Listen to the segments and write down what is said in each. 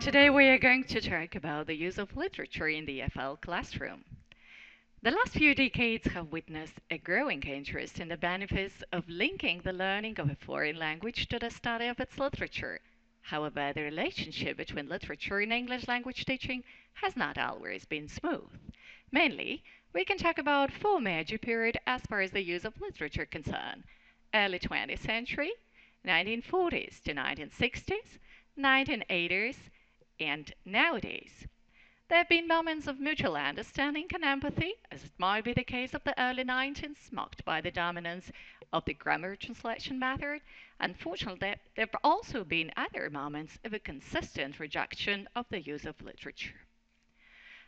Today we are going to talk about the use of literature in the EFL classroom. The last few decades have witnessed a growing interest in the benefits of linking the learning of a foreign language to the study of its literature. However, the relationship between literature and English language teaching has not always been smooth. Mainly, we can talk about four major periods as far as the use of literature concerned: early 20th century, 1940s to 1960s, 1980s, and nowadays. There have been moments of mutual understanding and empathy, as it might be the case of the early 90s, marked by the dominance of the grammar translation method. Unfortunately, there have also been other moments of a consistent rejection of the use of literature.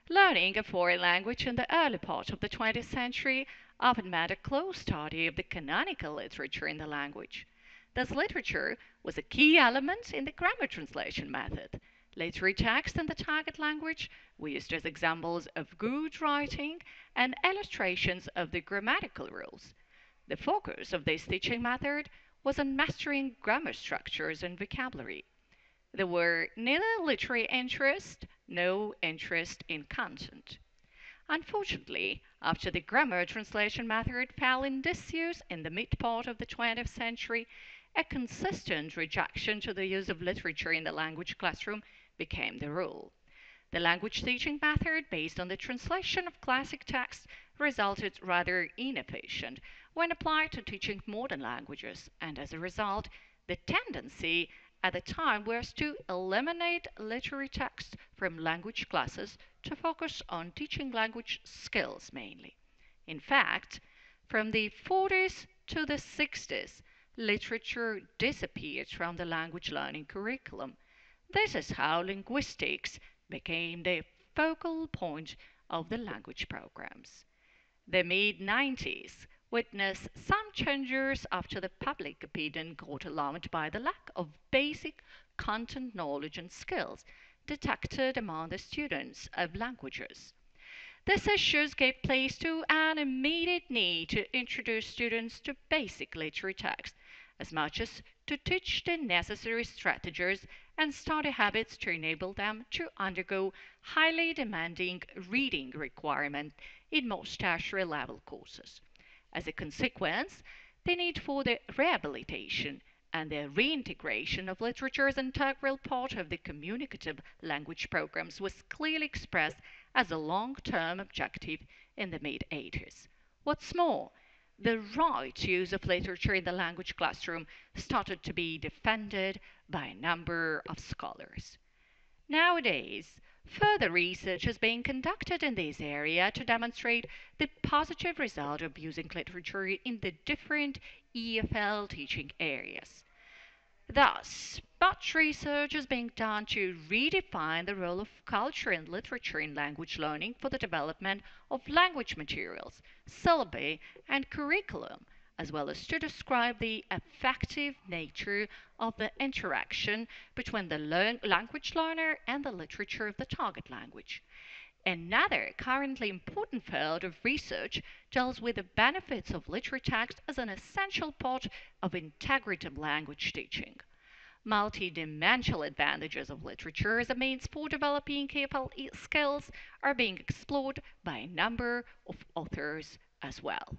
Learning a foreign language in the early part of the 20th century often meant a close study of the canonical literature in the language. Thus, literature was a key element in the grammar translation method. Literary texts in the target language were used as examples of good writing and illustrations of the grammatical rules. The focus of this teaching method was on mastering grammar structures and vocabulary. There were neither literary interest nor interest in content. Unfortunately, after the grammar translation method fell in disuse in the mid part of the 20th century, a consistent rejection to the use of literature in the language classroom became the rule. The language teaching method, based on the translation of classic texts, resulted rather inefficient when applied to teaching modern languages, and as a result, the tendency at the time was to eliminate literary texts from language classes to focus on teaching language skills mainly. In fact, from the 40s to the 60s, literature disappeared from the language learning curriculum. This is how linguistics became the focal point of the language programs. The mid 90s witnessed some changes after the public opinion got alarmed by the lack of basic content knowledge and skills detected among the students of languages. These issues gave place to an immediate need to introduce students to basic literary text, as much as to teach the necessary strategies and study habits to enable them to undergo highly demanding reading requirements in most tertiary level courses. As a consequence, the need for the rehabilitation and the reintegration of literature as an integral part of the communicative language programs was clearly expressed as a long-term objective in the mid-80s. What's more, the right use of literature in the language classroom started to be defended by a number of scholars. Nowadays, further research is being conducted in this area to demonstrate the positive result of using literature in the different EFL teaching areas. Thus, much research is being done to redefine the role of culture and literature in language learning for the development of language materials, syllabi, and curriculum, as well as to describe the effective nature of the interaction between the language learner and the literature of the target language. Another currently important field of research deals with the benefits of literary text as an essential part of integrative language teaching. Multidimensional advantages of literature as a means for developing EFL skills are being explored by a number of authors as well.